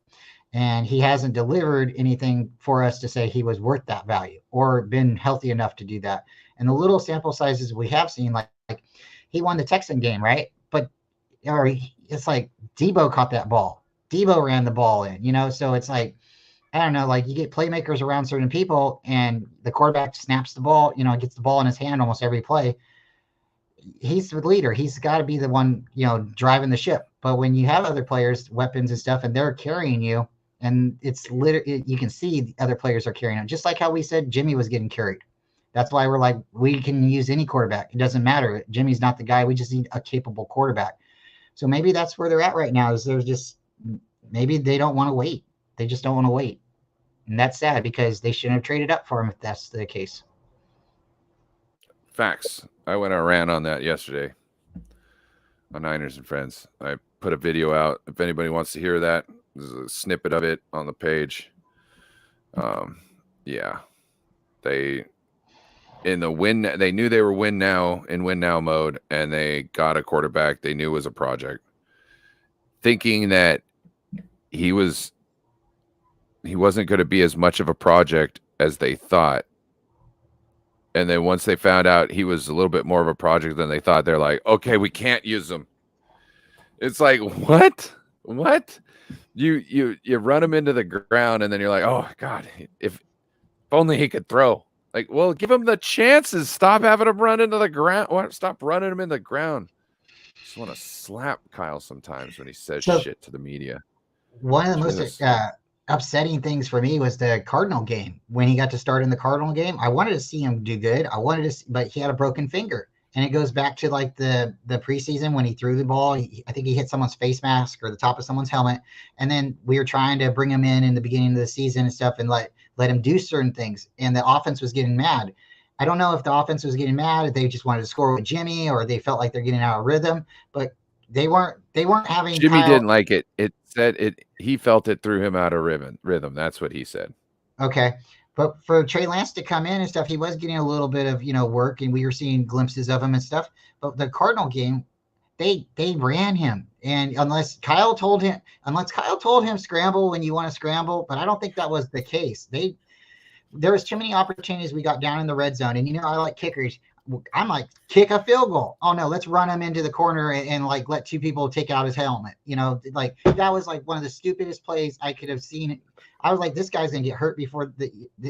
And he hasn't delivered anything for us to say he was worth that value or been healthy enough to do that. And the little sample sizes we have seen, like he won the Texan game, right? But it's like Debo caught that ball. Debo ran the ball in, so it's like, I don't know, like you get playmakers around certain people and the quarterback snaps the ball, gets the ball in his hand almost every play. He's the leader. He's got to be the one, driving the ship. But when you have other players, weapons and stuff, and they're carrying you, and it's literally, you can see the other players are carrying him. Just like how we said Jimmy was getting carried. That's why we're like, we can use any quarterback. It doesn't matter. Jimmy's not the guy. We just need a capable quarterback. So maybe that's where they're at right now, is maybe they don't want to wait. They just don't want to wait. And that's sad, because they shouldn't have traded up for him if that's the case. Facts. I went on a rant on that yesterday on Niners and Friends. I put a video out. If anybody wants to hear that, there's a snippet of it on the page. Yeah. They knew they were win now mode, and they got a quarterback they knew was a project, thinking that he wasn't going to be as much of a project as they thought. And then once they found out he was a little bit more of a project than they thought, they're like, okay, we can't use him. It's like, what? You run him into the ground, and then you're like, oh God, if only he could throw. Like, well, give him the chances. Stop having him run into the ground. Stop running him in the ground. Just want to slap Kyle sometimes when he says shit to the media. One of the most upsetting things for me was the Cardinal game. When he got to start in the Cardinal game, I wanted to see him do good. But he had a broken finger. And it goes back to like the preseason when he threw the ball. I think he hit someone's face mask or the top of someone's helmet. And then we were trying to bring him in the beginning of the season and stuff, and let him do certain things. And the offense was getting mad. I don't know if the offense was getting mad, if they just wanted to score with Jimmy, or they felt like they're getting out of rhythm. But they weren't having. Jimmy didn't like it. It said it. He felt it threw him out of rhythm. That's what he said. Okay. But for Trey Lance to come in and stuff, he was getting a little bit of, work, and we were seeing glimpses of him and stuff. But the Cardinal game, they ran him. And unless Kyle told him scramble when you want to scramble, but I don't think that was the case. There was too many opportunities we got down in the red zone. And, I like kickers. I'm like, kick a field goal. Oh no, let's run him into the corner and like let two people take out his helmet. Like that was like one of the stupidest plays I could have seen. I was like, this guy's gonna get hurt before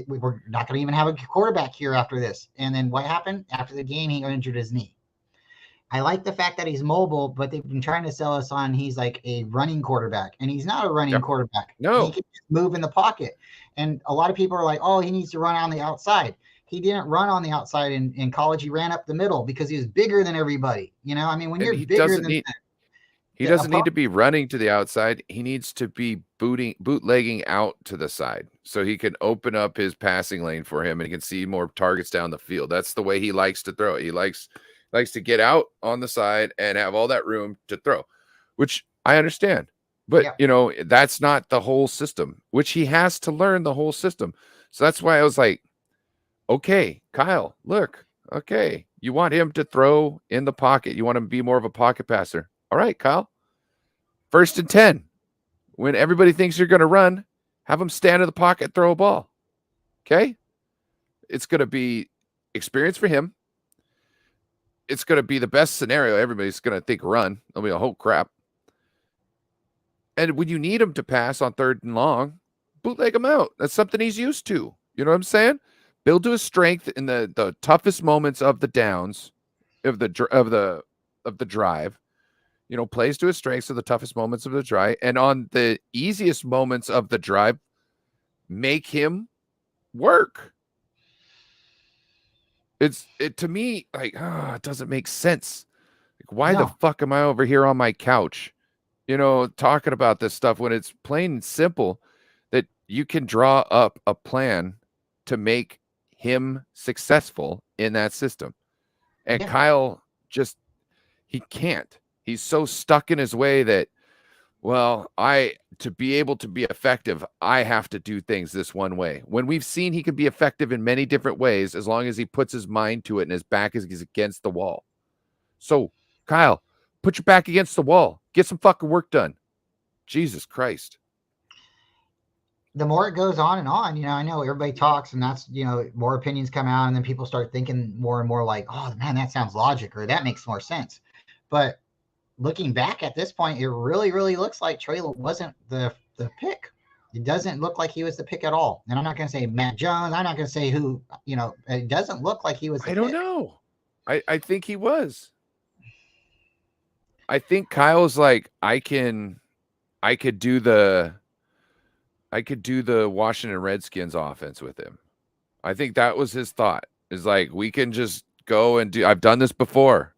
we're not gonna even have a quarterback here after this. And then what happened after the game? He injured his knee. I like the fact that he's mobile, but they've been trying to sell us on he's like a running quarterback, and he's not a running Yeah. quarterback. He No. can just move in the pocket. And a lot of people are like, oh, he needs to run on the outside. He didn't run on the outside in college. He ran up the middle because he was bigger than everybody. You know, I mean, when And you're bigger than he the doesn't need opponent, to be running to the outside. He needs to be bootlegging out to the side so he can open up his passing lane for him and he can see more targets down the field. That's the way he likes to throw it. He likes to get out on the side and have all that room to throw, which I understand. But, yeah, that's not the whole system, which he has to learn the whole system. So that's why I was like, okay, Kyle, look, okay, you want him to throw in the pocket. You want him to be more of a pocket passer. All right, Kyle. 1st and 10. When everybody thinks you're going to run, have him stand in the pocket, throw a ball. Okay? It's going to be experience for him. It's going to be the best scenario. Everybody's going to think run. They'll be a whole crap. And when you need him to pass on 3rd and long, bootleg him out. That's something he's used to. You know what I'm saying? Build to his strength in the toughest moments of the downs of the drive. Plays to his strengths of the toughest moments of the drive, and on the easiest moments of the drive, make him work. It to me like it doesn't make sense. Like, why the fuck am I over here on my couch, talking about this stuff when it's plain and simple that you can draw up a plan to make him successful in that system. And yeah. Kyle just he can't. He's so stuck in his way that, well, to be able to be effective, I have to do things this one way. When we've seen he can be effective in many different ways, as long as he puts his mind to it and his back is against the wall. So, Kyle, put your back against the wall. Get some fucking work done. Jesus Christ. The more it goes on and on, I know everybody talks and that's, more opinions come out and then people start thinking more and more like, oh man, that sounds logic or that makes more sense. But looking back at this point, it really, really looks like Trey wasn't the pick. It doesn't look like he was the pick at all. And I'm not going to say Matt Jones. I'm not going to say who, it doesn't look like he was the I don't pick. know. I think he was. I think Kyle's like, I could do the Washington Redskins offense with him. I think that was his thought. Is like, we can just go and I've done this before.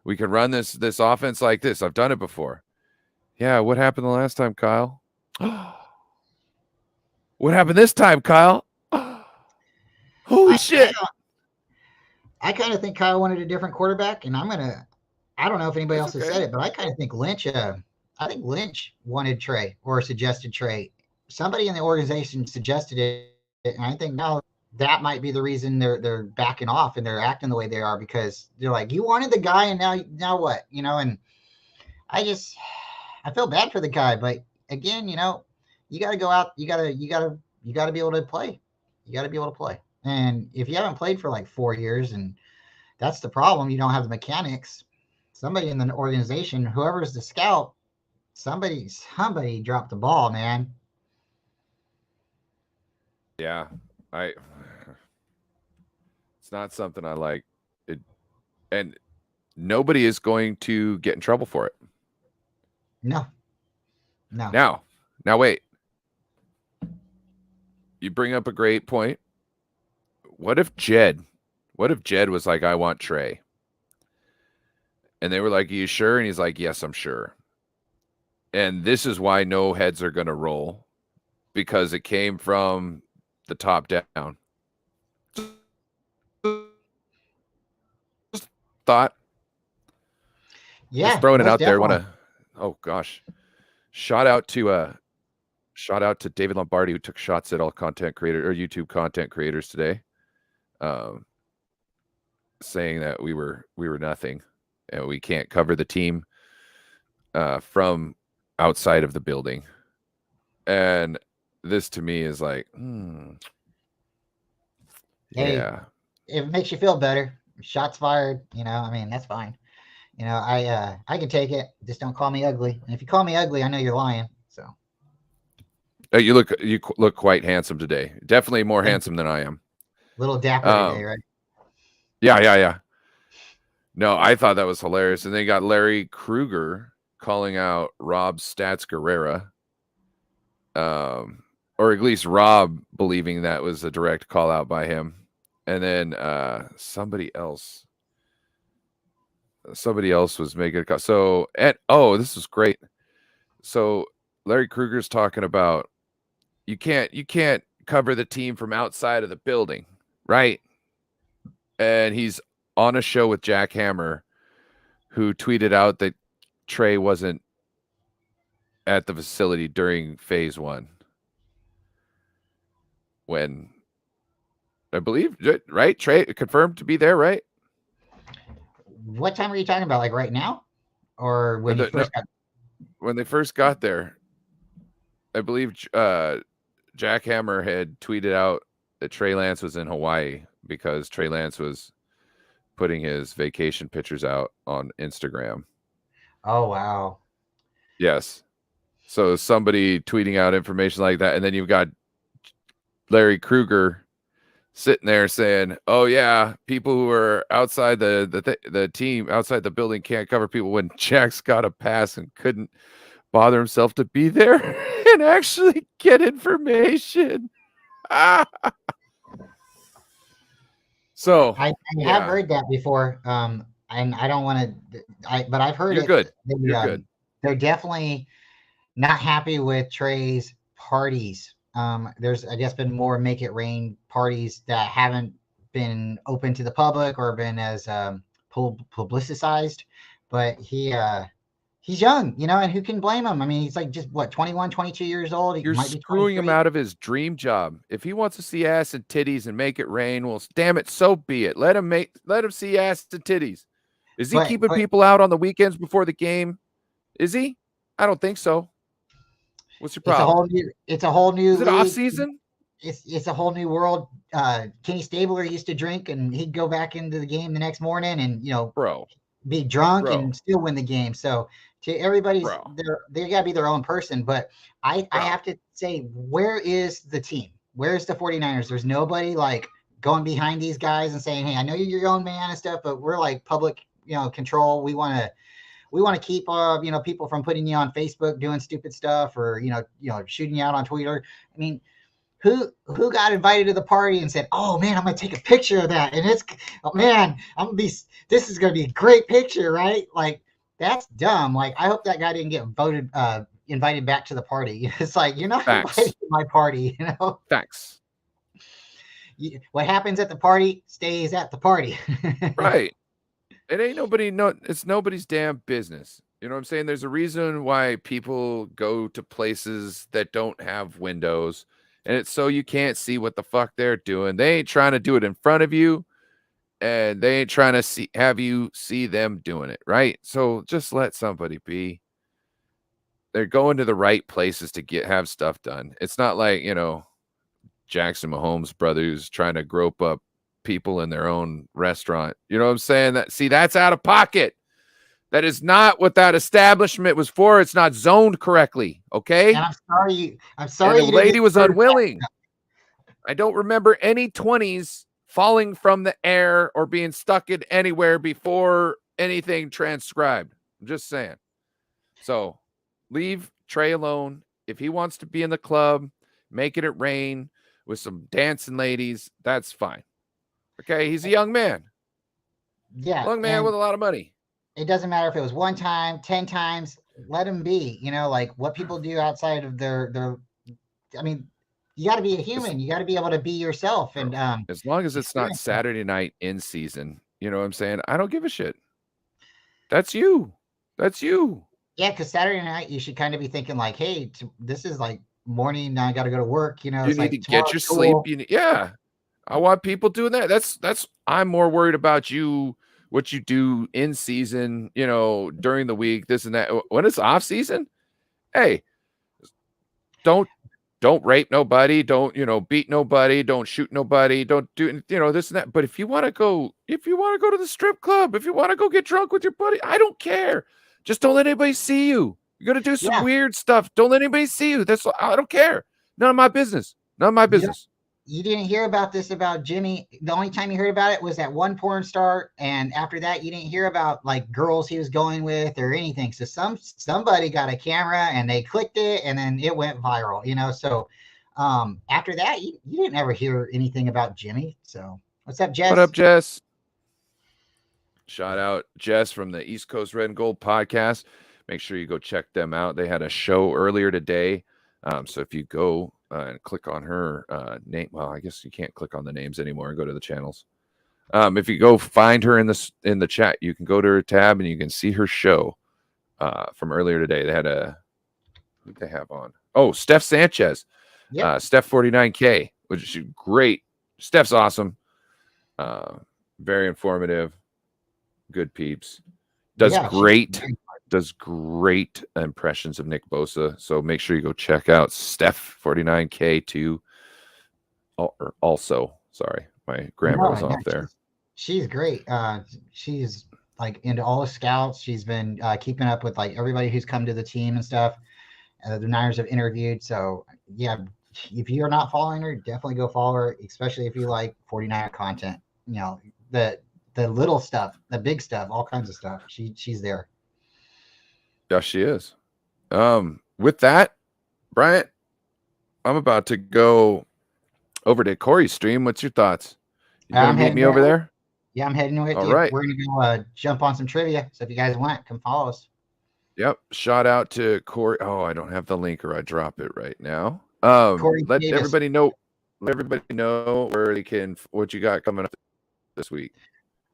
We can run this offense like this. I've done it before. Yeah, what happened the last time, Kyle? What happened this time, Kyle? Holy shit. I kind of think Kyle wanted a different quarterback, and I don't know if anybody else has said it, but I kind of think Lynch wanted Trey or suggested Trey. Somebody in the organization suggested it, and I think now that might be the reason they're backing off and they're acting the way they are, because they're like, you wanted the guy and now what? And I feel bad for the guy, but again, you got to go out, you got to be able to play. You got to be able to play. And if you haven't played for like 4 years, and that's the problem, you don't have the mechanics. Somebody in the organization, whoever's the scout, somebody dropped the ball, man. Yeah, it's not something I like. And nobody is going to get in trouble for it. No. Now wait. You bring up a great point. What if Jed was like, I want Trey? And they were like, are you sure? And he's like, yes, I'm sure. And this is why no heads are going to roll, because it came from the top down. Just thought. Yeah. Just throwing it out definitely. there. Oh gosh. Shout out to David Lombardi, who took shots at all content creator or YouTube content creators today. Saying that we were nothing and we can't cover the team from outside of the building. And this to me is like, Hey, yeah. if it makes you feel better, shots fired, I mean, that's fine. I can take it. Just don't call me ugly. And if you call me ugly, I know you're lying. So you look quite handsome today. Definitely more handsome than I am. Little dapper today, right? Yeah. No, I thought that was hilarious. And they got Larry Krueger calling out Rob Stats Guerrera. Or at least Rob believing that was a direct call out by him. And then somebody else was making a call. So, this was great. So Larry Krueger's talking about you can't cover the team from outside of the building, right? And he's on a show with Jack Hammer, who tweeted out that Trey wasn't at the facility during phase 1. When I believe, right? Trey confirmed to be there, right? What time are you talking about? Like right now, or when you first got? When they first got there, I believe Jack Hammer had tweeted out that Trey Lance was in Hawaii because Trey Lance was putting his vacation pictures out on Instagram. Oh, wow. Yes. So somebody tweeting out information like that, and then you've got Larry Krueger sitting there saying, "Oh yeah, people who are outside the team outside the building can't cover people," when Jack's got a pass and couldn't bother himself to be there and actually get information. So I have heard that before. And I don't want to, but I've heard You're good. You're good. They're definitely not happy with Trey's parties. There's, I guess, been more Make It Rain parties that haven't been open to the public or been as publicized, but he's young, and who can blame him? I mean, he's like just what, 21, 22 years old. He You're might be screwing him out of his dream job. If he wants to see ass and titties and make it rain, well, damn it, so be it. Let him see ass and titties. Is he keeping people out on the weekends before the game? Is he? I don't think so. What's your problem? It's a whole new. Is it off season? It's a whole new world. Kenny Stabler used to drink, and he'd go back into the game the next morning, and be drunk and still win the game. So to everybody's, they got to be their own person. But I have to say, where is the team? Where's the 49ers? There's nobody like going behind these guys and saying, "Hey, I know you're your own man and stuff, but we're like public, control. We want to keep people from putting you on Facebook doing stupid stuff or shooting you out on Twitter." I mean, who got invited to the party and said, "Oh man, I'm gonna take a picture of that," and this is gonna be a great picture, right? Like, that's dumb. Like, I hope that guy didn't get invited back to the party. It's like, you're not invited to my party, Facts. What happens at the party stays at the party. Right. It ain't it's nobody's damn business. You know what I'm saying? There's a reason why people go to places that don't have windows, and it's so you can't see what the fuck they're doing. They ain't trying to do it in front of you, and they ain't trying to have you see them doing it, right? So just let somebody be. They're going to the right places to have stuff done. It's not like, Jackson Mahomes' brothers trying to grope up people in their own restaurant. You know what I'm saying? That's out of pocket. That is not what that establishment was for. It's not zoned correctly. Okay. And I'm sorry. And the lady was unwilling. I don't remember any 20s falling from the air or being stuck in anywhere before anything transcribed. I'm just saying. So leave Trey alone. If he wants to be in the club, making it rain with some dancing ladies, that's fine. Okay. He's a young man. Yeah. Young man with a lot of money. It doesn't matter if it was one time, 10 times, let him be, like what people do outside of their, I mean, you got to be a human. You got to be able to be yourself. And as long as it's not Saturday night in season, you know what I'm saying? I don't give a shit. That's you. Yeah. Cause Saturday night, you should kind of be thinking like, hey, this is like morning. Now I got to go to work. You need to get your sleep. Yeah. I want people doing that. I'm more worried about you, what you do in season, during the week, this and that. When it's off season, hey, don't rape nobody, don't beat nobody, don't shoot nobody, don't do this and that. But if you want to go to the strip club, if you want to go get drunk with your buddy, I don't care. Just don't let anybody see you. You're gonna do some weird stuff. Don't let anybody see you. I don't care. None of my business. you didn't hear about this about Jimmy. The only time you heard about it was that one porn star, and after that, you didn't hear about like girls he was going with or anything. So somebody got a camera and they clicked it, and then it went viral. So after that, you didn't ever hear anything about Jimmy. So what's up, What up, Jess? Jess? Shout out Jess from the East Coast Red and Gold podcast. Make sure you go check them out. They had a show earlier today. So if you go and click on her name, well, I guess you can't click on the names anymore and go to the channels. If you go find her in the chat, you can go to her tab and you can see her show from earlier today. They had who they have on? Oh, Steph Sanchez, Yep. Steph 49K, which is great. Steph's awesome. Very informative. Good peeps. Does Yeah. great impressions of Nick Bosa. So make sure you go check out Steph 49K too. Also, sorry, my grammar was off there. She's great. She's like into all the scouts. She's been keeping up with like everybody who's come to the team and stuff. The Niners have interviewed. So yeah, if you're not following her, definitely go follow her, especially if you like 49er content. The little stuff, the big stuff, all kinds of stuff. She's there. Yeah, she is. With that, Bryant, I'm about to go over to Corey's stream. What's your thoughts? You gonna meet me over there? Yeah, I'm heading with All you. right. We're gonna go jump on some trivia. So if you guys want, come follow us. Yep. Shout out to Corey. Oh, I don't have the link, or I drop it right now. Corey Let Davis. everybody know. Let everybody know where they can. What you got coming up this week.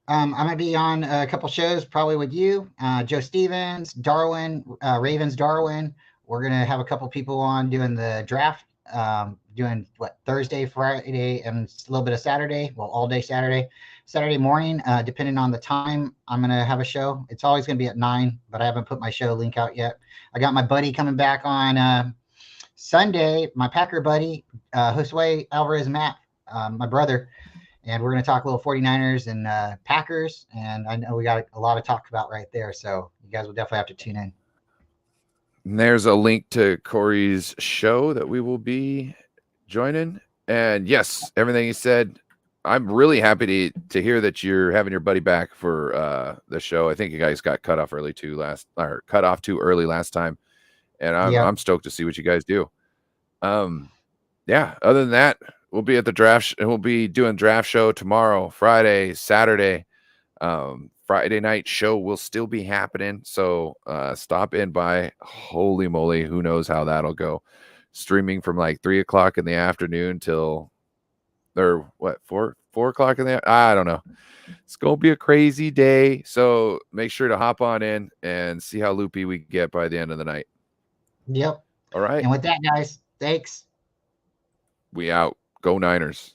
I'm gonna be on a couple shows, probably with you, Joe Stevens, Darwin, Ravens, Darwin. We're gonna have a couple people on doing the draft, doing Thursday, Friday, and a little bit of Saturday. Well, all day Saturday morning, depending on the time. I'm gonna have a show. It's always gonna be at 9, but I haven't put my show link out yet. I got my buddy coming back on Sunday, my Packer buddy, Josue Alvarez Matt, my brother. And we're going to talk a little 49ers and Packers. And I know we got a lot to talk about right there. So you guys will definitely have to tune in. And there's a link to Corey's show that we will be joining. And yes, everything he said, I'm really happy to hear that you're having your buddy back for the show. I think you guys got cut off too early last time. And I'm stoked to see what you guys do. Yeah, other than that, we'll be at the draft and we'll be doing draft show tomorrow, Friday, Saturday. Friday night show will still be happening. So stop in by. Holy moly, who knows how that'll go. Streaming from like 3:00 in the afternoon till 4:00 in the I don't know. It's gonna be a crazy day. So make sure to hop on in and see how loopy we get by the end of the night. Yep. All right. And with that, guys, thanks. We out. Go Niners.